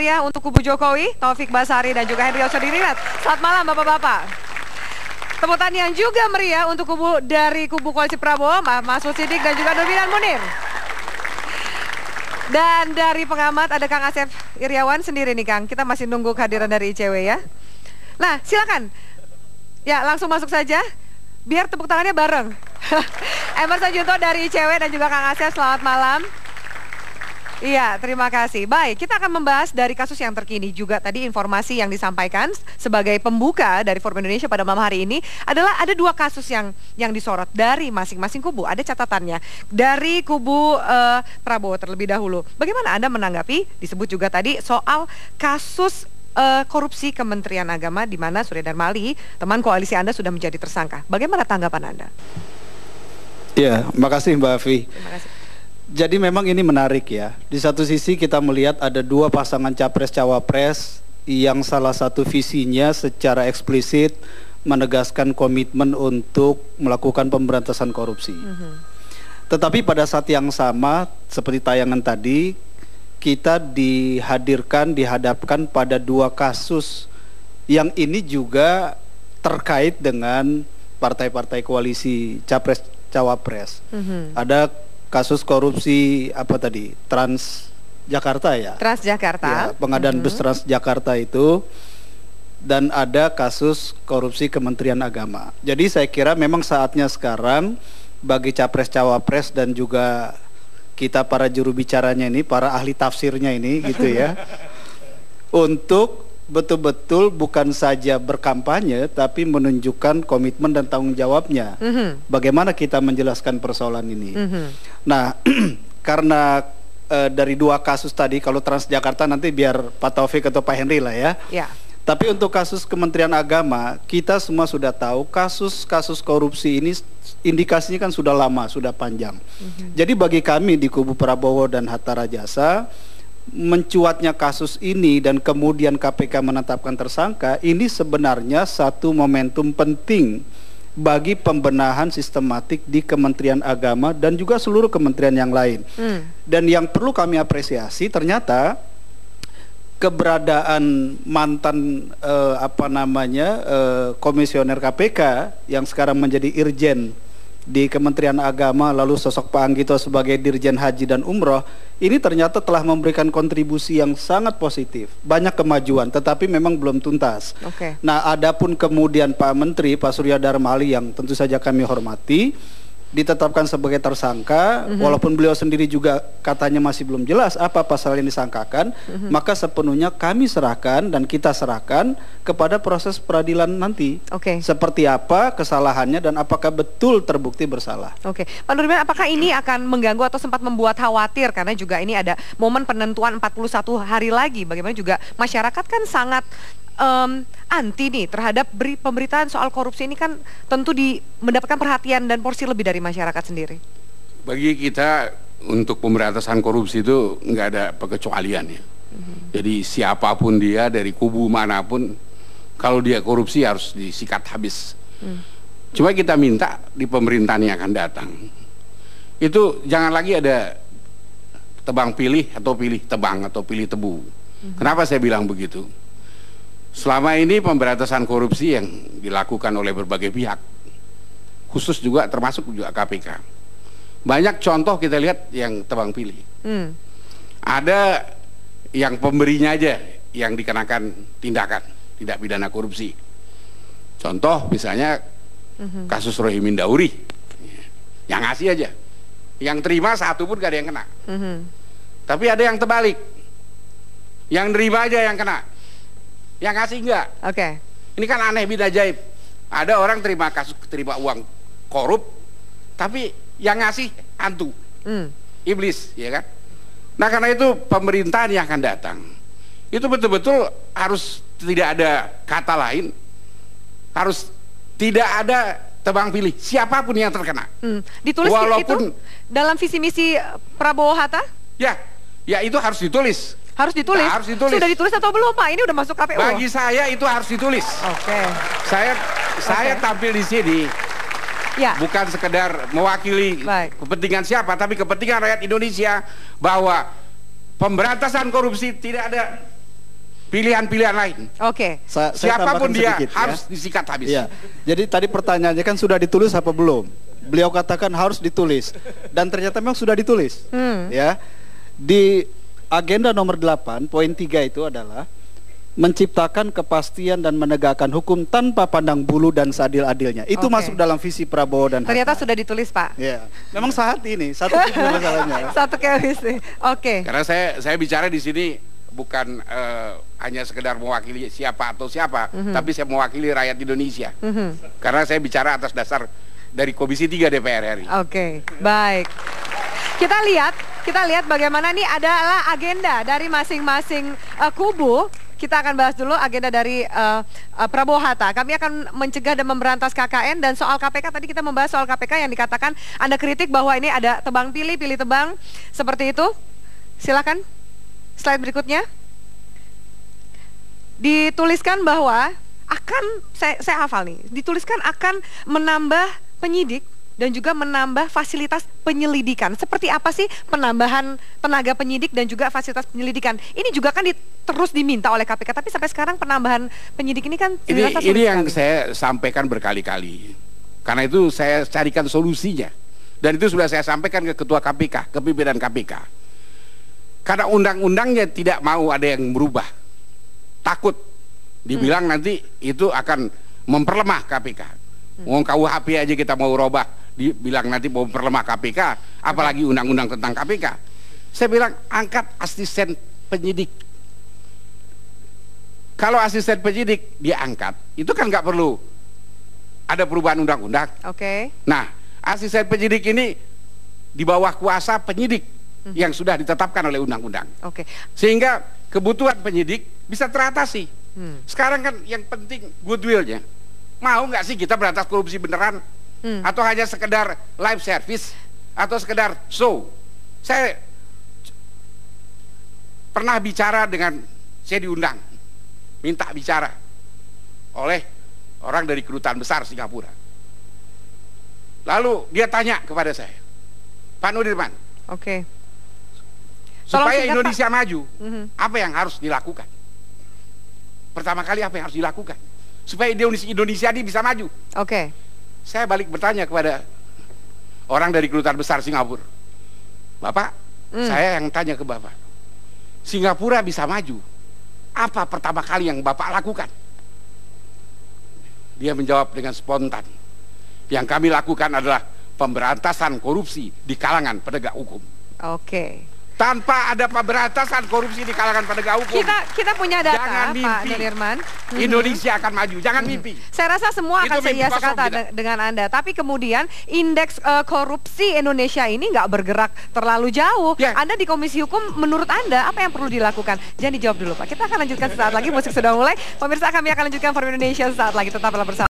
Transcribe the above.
meriah untuk kubu Jokowi, Taufik Basari dan juga Henry Osodirirat. Selamat malam Bapak-Bapak. Tepuk tangan yang juga meriah untuk dari kubu Koalisi Prabowo, Mas Siddiq dan juga Nurbidan Munir. Dan dari pengamat ada Kang Asep Iriawan sendiri nih Kang. Kita masih nunggu kehadiran dari ICW ya. Nah silakan. Ya langsung masuk saja. Biar tepuk tangannya bareng. Emerson Junto dari ICW dan juga Kang Asep, selamat malam. Iya, terima kasih. Baik, kita akan membahas dari kasus yang terkini juga tadi informasi yang disampaikan sebagai pembuka dari Forum Indonesia pada malam hari ini adalah ada dua kasus yang disorot dari masing-masing kubu. Ada catatannya dari kubu Prabowo terlebih dahulu. Bagaimana Anda menanggapi disebut juga tadi soal kasus korupsi Kementerian Agama di mana Surya Dharma Ali, teman koalisi Anda sudah menjadi tersangka. Bagaimana tanggapan Anda? Ya, makasih Mbak Afi. Terima kasih. Jadi memang ini menarik ya. Di satu sisi kita melihat ada dua pasangan capres-cawapres yang salah satu visinya secara eksplisit menegaskan komitmen untuk melakukan pemberantasan korupsi. Tetapi pada saat yang sama, seperti tayangan tadi, kita dihadapkan pada dua kasus yang ini juga terkait dengan partai-partai koalisi capres-cawapres. Ada kasus korupsi apa tadi? Transjakarta ya? Transjakarta. Ya, pengadaan bus Transjakarta itu. Dan ada kasus korupsi Kementerian Agama. Jadi saya kira memang saatnya sekarang bagi capres-cawapres dan juga kita para juru bicaranya ini, para ahli tafsirnya ini gitu ya. Untuk betul-betul bukan saja berkampanye tapi menunjukkan komitmen dan tanggung jawabnya. Bagaimana kita menjelaskan persoalan ini. Nah, karena dari dua kasus tadi, kalau Transjakarta nanti biar Pak Taufik atau Pak Henry lah ya. Tapi untuk kasus Kementerian Agama, kita semua sudah tahu kasus-kasus korupsi ini indikasinya kan sudah lama, sudah panjang. Jadi bagi kami di kubu Prabowo dan Hatta Rajasa, mencuatnya kasus ini dan kemudian KPK menetapkan tersangka, ini sebenarnya satu momentum penting bagi pembenahan sistematik di Kementerian Agama dan juga seluruh kementerian yang lain. Dan yang perlu kami apresiasi ternyata keberadaan mantan komisioner KPK yang sekarang menjadi Irjen di Kementerian Agama, lalu sosok Pak Anggito sebagai Dirjen Haji dan Umroh, ini ternyata telah memberikan kontribusi yang sangat positif. Banyak kemajuan, tetapi memang belum tuntas. Nah, adapun kemudian Pak Menteri, Pak Surya Dharma Ali yang tentu saja kami hormati, ditetapkan sebagai tersangka, walaupun beliau sendiri juga katanya masih belum jelas apa pasal yang disangkakan, maka sepenuhnya kami serahkan dan kita serahkan kepada proses peradilan nanti. Seperti apa kesalahannya dan apakah betul terbukti bersalah. Pak Nurbidan, apakah ini akan mengganggu atau sempat membuat khawatir karena juga ini ada momen penentuan 41 hari lagi, bagaimana juga masyarakat kan sangat anti nih terhadap pemberitaan soal korupsi ini kan tentu mendapatkan perhatian dan porsi lebih dari masyarakat sendiri. Bagi kita untuk pemberantasan korupsi itu nggak ada pengecualian ya. Jadi siapapun dia dari kubu manapun, kalau dia korupsi harus disikat habis. Cuma kita minta di pemerintahan yang akan datang itu jangan lagi ada tebang pilih atau pilih tebang atau pilih tebu. Kenapa saya bilang begitu? Selama ini pemberantasan korupsi yang dilakukan oleh berbagai pihak, khusus juga termasuk juga KPK, banyak contoh kita lihat yang tebang pilih. Ada yang pemberinya aja yang dikenakan tindakan tidak pidana korupsi. Contoh misalnya kasus Rohimin Dauri, yang ngasih aja, yang terima satu pun gak ada yang kena. Tapi ada yang terbalik, yang nerima aja yang kena, yang ngasih enggak. Ini kan aneh, bida ajaib. Ada orang terima uang korup, tapi yang ngasih hantu, iblis, ya kan? Nah karena itu pemerintahan yang akan datang itu betul-betul harus tidak ada kata lain, harus tidak ada tebang pilih siapapun yang terkena. Ditulis walaupun itu dalam visi misi Prabowo Hatta? Ya itu harus ditulis. Harus ditulis? Nah, harus ditulis. Sudah ditulis atau belum Pak? Ini udah masuk KPU. Bagi saya itu harus ditulis. Saya tampil di sini bukan sekedar mewakili kepentingan siapa, tapi kepentingan rakyat Indonesia, bahwa pemberantasan korupsi tidak ada pilihan-pilihan lain. Oke. Saya Siapapun tambahkan dia sedikit, harus disikat habis. Ya. Jadi tadi pertanyaannya kan sudah ditulis apa belum? Beliau katakan harus ditulis dan ternyata memang sudah ditulis. Ya. Di agenda nomor 8 poin 3 itu adalah menciptakan kepastian dan menegakkan hukum tanpa pandang bulu dan seadil-adilnya. Itu masuk dalam visi Prabowo dan ternyata Hatta. sudah ditulis, Pak. Ya, memang saat ini satu titik masalahnya. Satu visi. Oke. Karena saya bicara di sini bukan hanya sekedar mewakili siapa atau siapa, tapi saya mewakili rakyat Indonesia. Karena saya bicara atas dasar dari Komisi 3 DPR RI. Oke, baik. Kita lihat bagaimana ini adalah agenda dari masing-masing kubu. Kita akan bahas dulu agenda dari Prabowo Hatta. Kami akan mencegah dan memberantas KKN, dan soal KPK tadi kita membahas soal KPK yang dikatakan Anda kritik bahwa ini ada tebang pilih tebang seperti itu. Silakan slide berikutnya. Dituliskan bahwa akan, saya hafal nih, dituliskan akan menambah penyidik dan juga menambah fasilitas penyelidikan. Seperti apa sih penambahan tenaga penyidik dan juga fasilitas penyelidikan? Ini juga kan terus diminta oleh KPK, tapi sampai sekarang penambahan penyidik ini kan dirasa sulit ini yang sekali. saya sampaikan berkali-kali. Karena itu saya carikan solusinya. Dan itu sudah saya sampaikan ke Ketua KPK, ke pimpinan KPK. Karena undang-undangnya tidak mau ada yang berubah. Takut dibilang nanti itu akan memperlemah KPK. Mau KUHP aja kita mau robah, dibilang nanti mau memperlemah KPK, apalagi undang-undang tentang KPK. Saya bilang angkat asisten penyidik. Kalau asisten penyidik dia angkat, itu kan nggak perlu ada perubahan undang-undang. Oke. Nah, asisten penyidik ini di bawah kuasa penyidik yang sudah ditetapkan oleh undang-undang. Oke. Sehingga kebutuhan penyidik bisa teratasi. Sekarang kan yang penting goodwill-nya. Mau nggak sih kita berantas korupsi beneran? Atau hanya sekedar live service? Atau sekedar show? Saya pernah bicara dengan, saya diundang, minta bicara oleh orang dari Kedutaan Besar Singapura. Lalu dia tanya kepada saya, Pak Nudirman, Oke. supaya singkat, Indonesia Pak. maju, apa yang harus dilakukan? Pertama kali apa yang harus dilakukan supaya Indonesia ini bisa maju? Oke. Saya balik bertanya kepada orang dari Kedutaan Besar Singapura, Bapak, saya yang tanya ke Bapak, Singapura bisa maju, apa pertama kali yang Bapak lakukan? Dia menjawab dengan spontan, yang kami lakukan adalah pemberantasan korupsi di kalangan penegak hukum. Oke. Tanpa ada pemberantasan korupsi di kalangan penegak hukum, Kita punya data, jangan mimpi. Pak Nudirman. Indonesia akan maju, jangan mimpi. Saya rasa semua Itu akan seia mimpi kosong sekata kita. dengan Anda. Tapi kemudian indeks korupsi Indonesia ini nggak bergerak terlalu jauh. Ya. Anda di Komisi Hukum, menurut Anda apa yang perlu dilakukan? Jangan dijawab dulu, Pak. Kita akan lanjutkan sesaat lagi. Musik sudah mulai. Pemirsa, kami akan lanjutkan Forum Indonesia sesaat lagi. Tetaplah bersama.